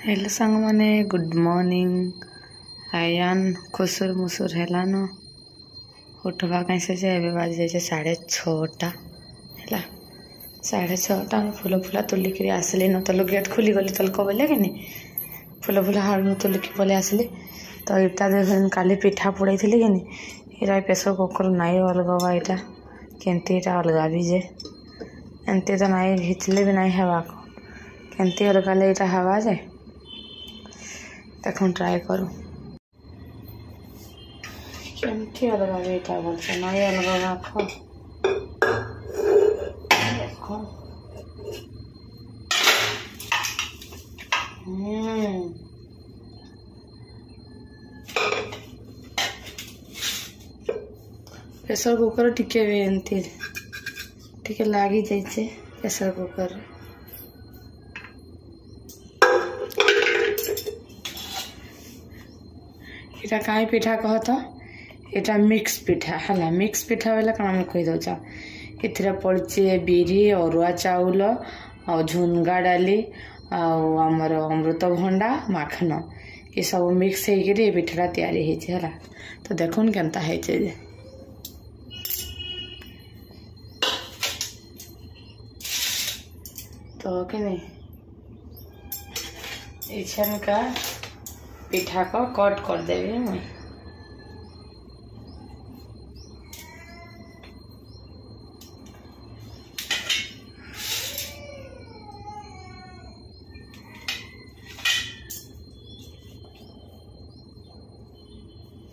Hello सांग माने good morning. Ayaan खुसुर मुसुर हेलान उठवा कैसे जे एबे बाज जाए 6:30 है 6:30 फूल फूला तुलिक आसली न तो गेट खुली गली तल बोले कि फूल फूला हाड़ तुलिक बोले आसली तो इटा देख काली पिठा पोड़े थी कि इरा प्रेसर कुकर नाई अलगा इटा केमती इटा अलगा भी जे एमती तो नाई घिचले भी नाई हवा को केमती अलगा ले इटा हवा जाए देखो ट्राए करूँ केमती अलगा भी इटा बोलते नाई अलगा रखो देखो प्रेसर कुकर टिके भी एमती टिके लागी जाइए प्रेसर कुकर इटा कहीं पिठा कह तो इटा मिक्स पिठा है मिक्स पिठा बोले कौन मुझे कही दौचा इथिरे पड़े बिरी अरुआ चाउल और झुनगा डाली आमर अमृतभंडा माखन ये सब मिक्स होकर पिठाटा तैयारी है तो देखुन केनता है तो कि इछन का पिठा को कट कर देवी मुई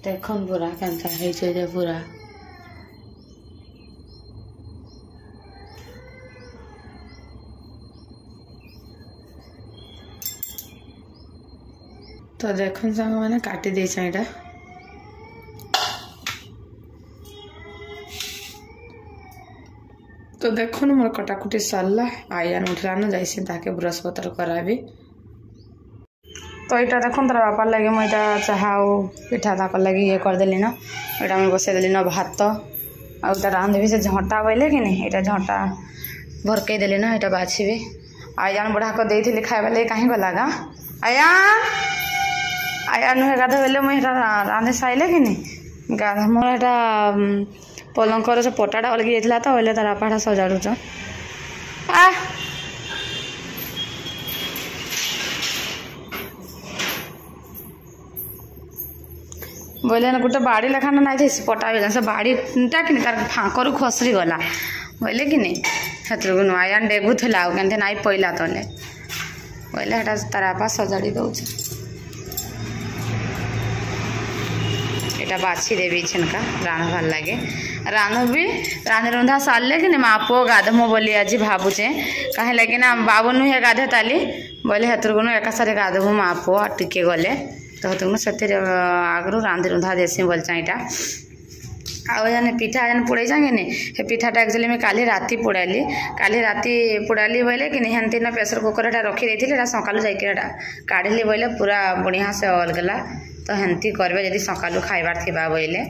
देखन पूरा केनता है पूरा तो देखन सांग मैंने काटी दे इटा तो देखन मोर कटाकुटी सरला आयान उठलान जाइए ताके ब्रश पत्र कराबी तो इटा देखन तार बापार लगे मुझे चाहा पिठा ताकर लगे ये करदेली न यहाँ मुझे बसईदेली न भात आउटा रांधबी से झंटा बोले कि नहीं यहाँ झंटा भरकई देली न यहाँ बाछी आयान बुढ़ा को देती खाଇବା लगे कहीं गला गा आया नुहे गाध बेले मुझे रांधे सारे कि नहीं गाध मोर यहाँ पलंकर से पटाटा अलगी जाता तो बोले तार बापा सजाड़ुच बोले ना गोटे बाड़ी लेखान ना थी पटा से बाड़ीटा कि तार फाँकर खसरी गला बोले कि नहीं से आया डेगु थी आउ के नाई पईला तले बोले तार बापा सजाड़ी दौच बाछी देवी छनका रांधवार लगे रांधबी रांधे रुंधा सारे कि माँ पुओ गाधमो बोली आज भावुचे कहीं लगे ना बाबू नुहे गाधे ताली बोले हेतुन एका सारे गाधबू माँ पुओ टिके गले तो हेतुन से आगु रांधे रुंधा देसी बोलचा यहाँ आने पिठा जान पोड़े जाएंगे हे पिठाटा एक्चुअली मैं काली राति पोड़ाली बोले कि हेंती ना प्रेसर कुकर रखी देती सकालू जाकर काढ़ी बोले पूरा बढ़िया से अलगला तो हेंती करबे यदि सकालू खाइबार थिबा बोले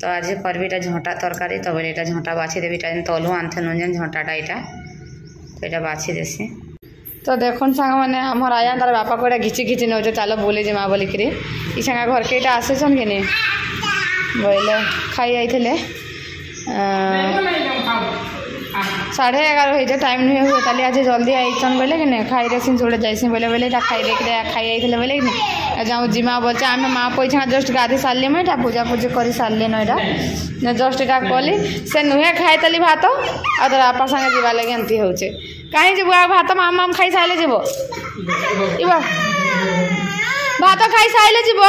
तो आज करबी झंटा तरकारी तो बोले यहाँ झंटा बाछी देवी तलू आनथेन जेन झंटाटा यहाँ तो यहाँ बाछी देसी तो देखन सांग मैंने आमर आया तार बापा को घिची घिची नौ चलो बोले जे माँ बोलिक सांगा घर के आसन कि नहीं बोले खाई जाइए 11:30 हो टाइम नुहे हुए ताली आज जल्दी आईसन बोले कि नहीं खाई रेसिन जोड़े जाइसी बोले खाई देख खाई जाइए बोले कि नहीं जाऊँ जिमा बोलचे आम माँ पैसा जस्ट गाधी सारे मुझे पूजा पूजी कर सारे न यहाँ जस्ट इटा कली से नुहे खाई तली भात आ तार बापा सागे जीवा लगे एमती हो कहीं जीव भात माम माम खाई सारे जीव भात खाई सारे जीव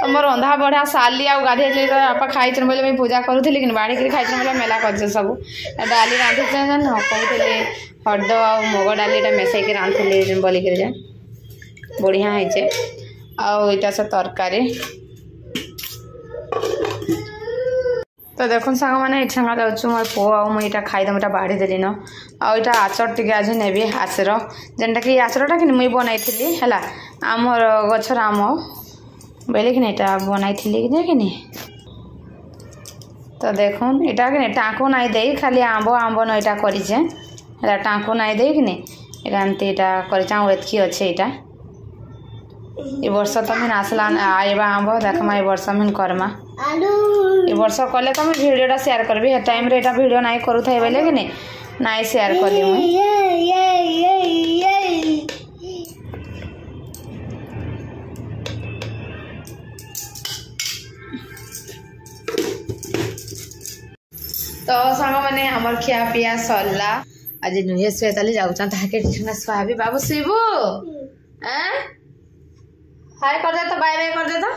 मोर रंधा बढ़िया साली आ गाधे बापा खाई बोले मुझे पूजा करूली कि बाड़ी खाई बोले मेला कर सब डाली रांधि कहते हरद आ मुग डाली मेसैक रांधि बोलिक बढ़िया है आईटा से तरकारी तो देखो सांग मैंने इठा जाऊँ मोर पुओ आ मुझे खाईदेम इटा बाढ़ी देली न आईटा आचर टे आज नेबी आचर जेनटा कि आचरटा कि मुई बनाई है आमर गछर आम बोले कि नहीं बनाई कि नहीं तो देखुन इटा कि टाँकू नाई दे खाली आंब आंब नईटा करें टाँकू नाई दे कि नहीं एमती करकी अच्छे यहाँ ए वर्ष तो मैं आसला आइबा आंब देखमा ए वर्ष मैं करमा ए वर्ष कले तो मैं भिडियोटा शेयर करबी हे टाइम रे एटा भिडियो नाई करूथाई बोले कि नहीं नाई शेयर कली तो सांग मैंने हमर खिया पिया सरला आज नुहे श्वेताली जाऊँ ताके सुहाबी बाबू शिवू हाय कर दे तो बाय बाय कर दे तो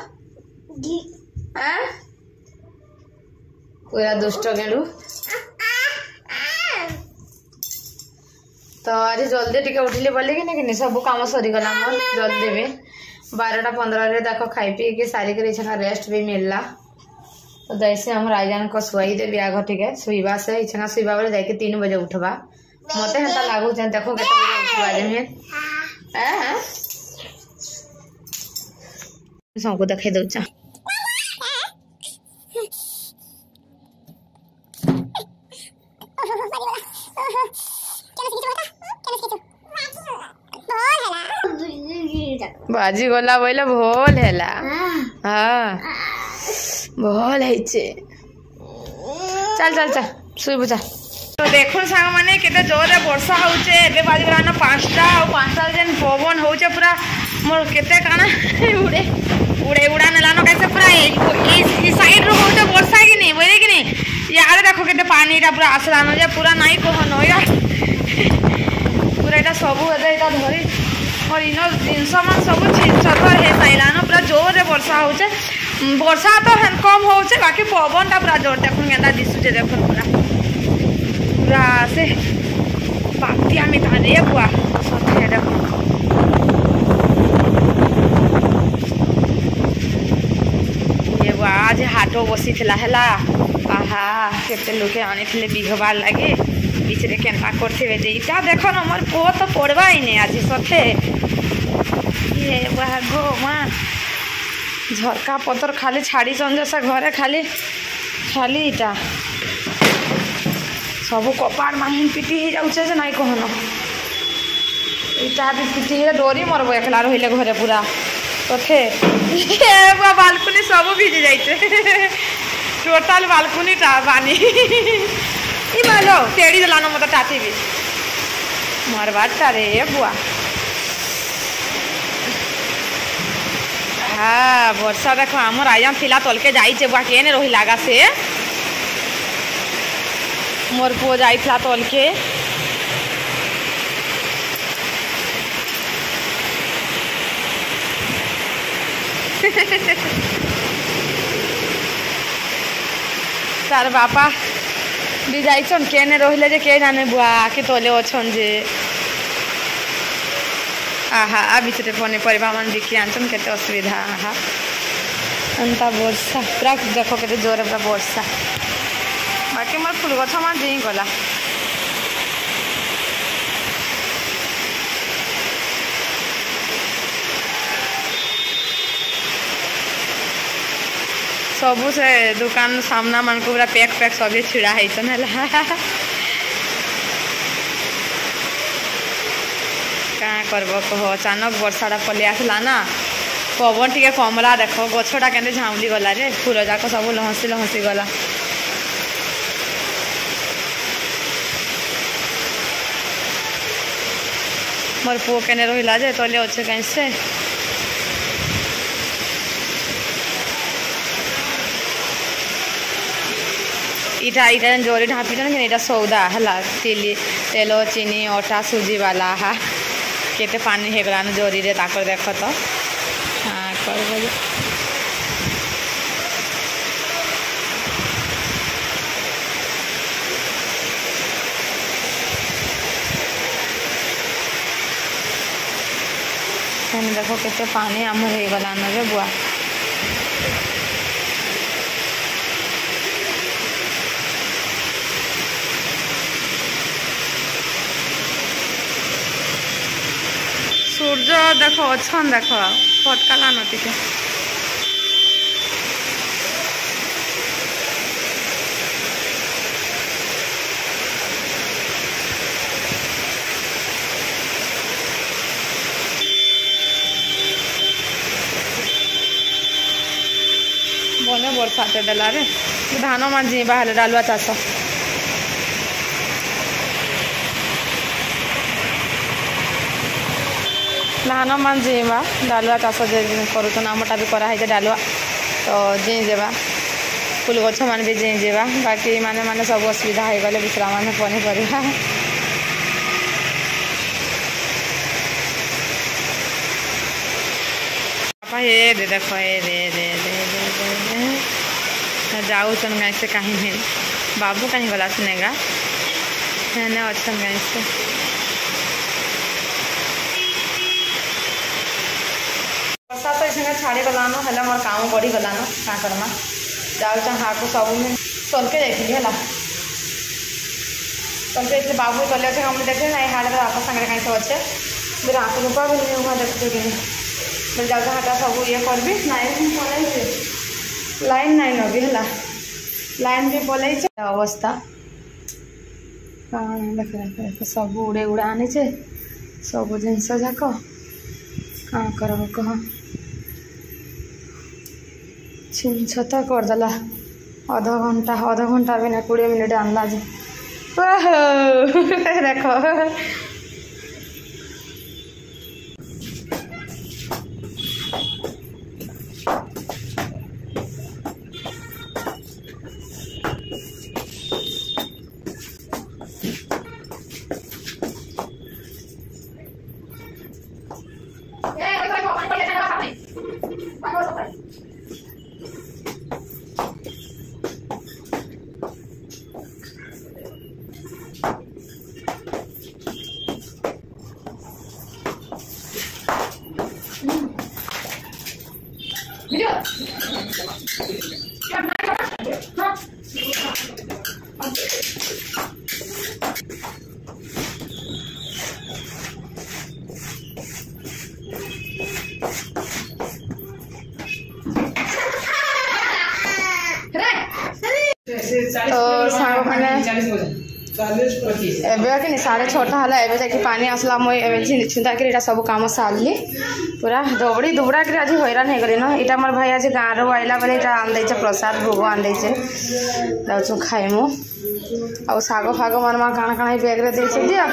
पूरा दुष्ट गेलू तो आज जल्दी टिके उठिली बोले कि नहीं सब काम सरीगला मोर जल्दी भी 12:15 देख खाई पी के सारिक रेस्ट भी मिलला तो जैसे हम राजान को शुआई देवी आग टिके शुवा से इच्छा शुवा बेले जाके 3 बजे उठवा मत हेता लागू देखो के उठवा जे सबको देखे दौचा बाजी गला बोले भोल हैला हाँ भोल है चल चल चल शुई बुझा तो देखो सांग मैंने केते जोर वर्षा होचे एबे बाजी गलाना 5टा और 5टा जेन पवन होचे पूरा मोर केते काना उड़े उड़े उड़ा नेलानो कैसे पूरा ई साइड रो होचे वर्षा कि नहीं बोले कि नहीं यार देखो केते पानीटा पूरा आसलानो जे पूरा नाई कहनो यार पूरा एटा सब एटा धरी और इन जिनस मान सब छतर हे साइलानो पूरा जोर वर्षा होचे वर्षा तो कम होचे बाकी पवनटा पूरा जोर देखो केंदा दिसुचे देखो पूरा से बातिया में ताने बुआ सथे देखो ये बुआ आज हाटो बसी थिला हैला आहा केते लोके आनी थिले बिघबार लागे बिचरे केनता करथिबे जे इटा देखो न हमर पो तो पड़वा ही नहीं आज सथे ये बुआ गो मां झरका पतर खाली छाड़ी जैसा घरे खाली खाली इटा सब कपाड़ माहिन पिटी हो जाऊे जे नाई कहन इटा भी पिटी डरी मरब एकला रही घरे पूरा तथे बालकुनी सब भिजी जाइए टोटाल बालकुनी पानी मालो तेड़ी देलान मत टाटी भी मरबाटा रे बुआ हाँ वर्षा देखो आम आया थिला तलके जाइए बुआ केने रही लागा से मोर पुओ जाइला तलके तार बापा भी जाइछन केने रहिले जे के जाने बुआ आके तले अछन जे आहा आ बिचरे पनीपरिया मन बिक्री आनछन केते असुविधा आहा अंता वर्षा पूरा देखो केते जोर पूरा वर्षा बाकी मोर फूल गछ मान जी गला सबू से दुकान सामना मन को पूरा पैक पैक सभी छिड़ा है क्या करब कह अचानक वर्षाटा पलि आसला ना पवन टे कमला देख गछटा के झाउली गला रे फूल जाक सब लहसी लहसी गला मोर पुओ केने रहिला जे तले अच्छे कहीं से इटा इटा जोरी ढापी कि इटा सौदा है तेल चीनी अटा सुजी वाला हा केते पानी हेगलान जोरी रे ताकर देख तो हाँ कर देखो केते पानी आमर हो गलान रे बुआ सूर्य देखो अच्छा देख फटकाला नती के बरसाते देला रे धान मान जी बाहर डालुआ चाष धान मान जीवा डालुआ चाष करुन आमटा भी कराई डालुआ तो जी जावा फुल गछ मान भी जी जावा बाकी माने माने सब असुविधा हो गले दूसरा मान पनीपरिया ये दे देखो ये दे दे दे दे दे दे जाऊ चन गाय से कहीं नहीं बाबू कहीं गला सुनेगा है अच्छा गाय से वर्षा तो इसने छाड़ी गलान है मोर काम बढ़ी गलान क्या करमा जाऊ हाथ सब में सलके जाइए है सलके बाबू चले अच्छे हम देखे ना हाथ बापा सागर कहीं सब अच्छे मेरे हाथ रूपा भी नहीं वहाँ देखते कि नहीं जाऊँ हाथ सब ये करबी लाइन पलैसे लाइन नाइन नबी है लाइन भी पलैसे अवस्था देख देख सब उड़े उड़ा आनी सब जिनस जाक क्या कर कह छीन छता करदेला अध घंटा भी ना 20 मिनट आनला जे देख तो सांग मैंने एबे कि 6:30 हला एबे जाके पानी आसला मुझे छुंदा के सब काम सारली पूरा दौड़ी दुबड़ा के आज हैरान हो गली ना यहाँ मोर भाई आज गाँव रू आइला बेले आन दे प्रसाद भोग आन दे जाऊँ खाइमु आ साग फाग मार माँ काण काण बैग रे दे दिया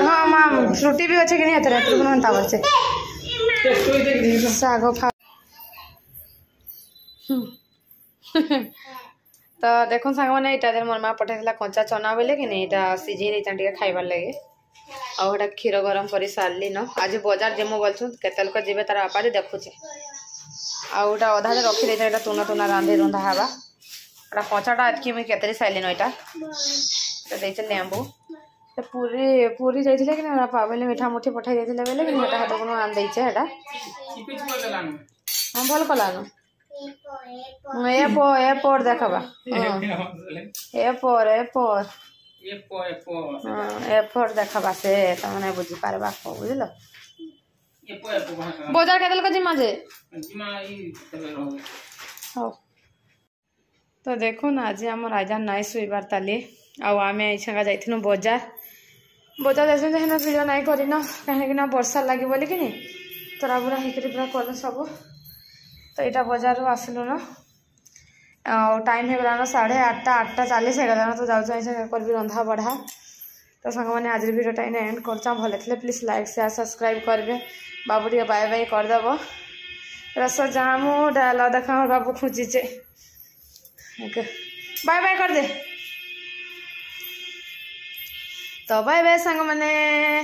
हाँ माँ फ्रुटी भी अच्छे कि नहीं हते साग फाग तो देखो सांग मैंने यहाँ मोर माँ पठाई कंचा चना बोले कि नहीं यहाँ सीझे नहीं खाइबार लगे आटा क्षीर गरम कर सारली न आज बजार जेमु बोलूँ केते लोक जी तार बापा देखुचे आटा अधा रखी दे तुना तुना रांधे रुंधा हवा कंचाटा एतकी मुझे केतरी सारे न यहाँ लेंबू पूरी पूरी जाइए कि बापा बोले मिठा मुठी पठाई देते बेले कि हाथ को आन देचे हाँ भल कलान ए पोर देखबा ए पोर देखबा से तमने बुझी पारबा को बुझल बजार के दल जिमा जे तो देखो ना आज आम राजा नाई शुइबार ताली आम छा जाइनु बजार बजार जाइए भिडियो नाई करन कहीं वर्षा लगे बोली कि तरा बुरा होकर पूरा कल सब तो यहाँ बजार आसलु न टाइम हो गलान 8:30 8:40 हो गलान तो जाऊँ कर रंधा बढ़ा तो सांग मैंने आज भिडियो टाइम एंड कर भले थे प्लीज लाइक शेयर सब्सक्राइब करेंगे बाबू टे बाय बाय करदेव रस जामु डाल देखा बाबू खुचीचे बाय बाय कर दे तो बाय बाय सांग मैंने।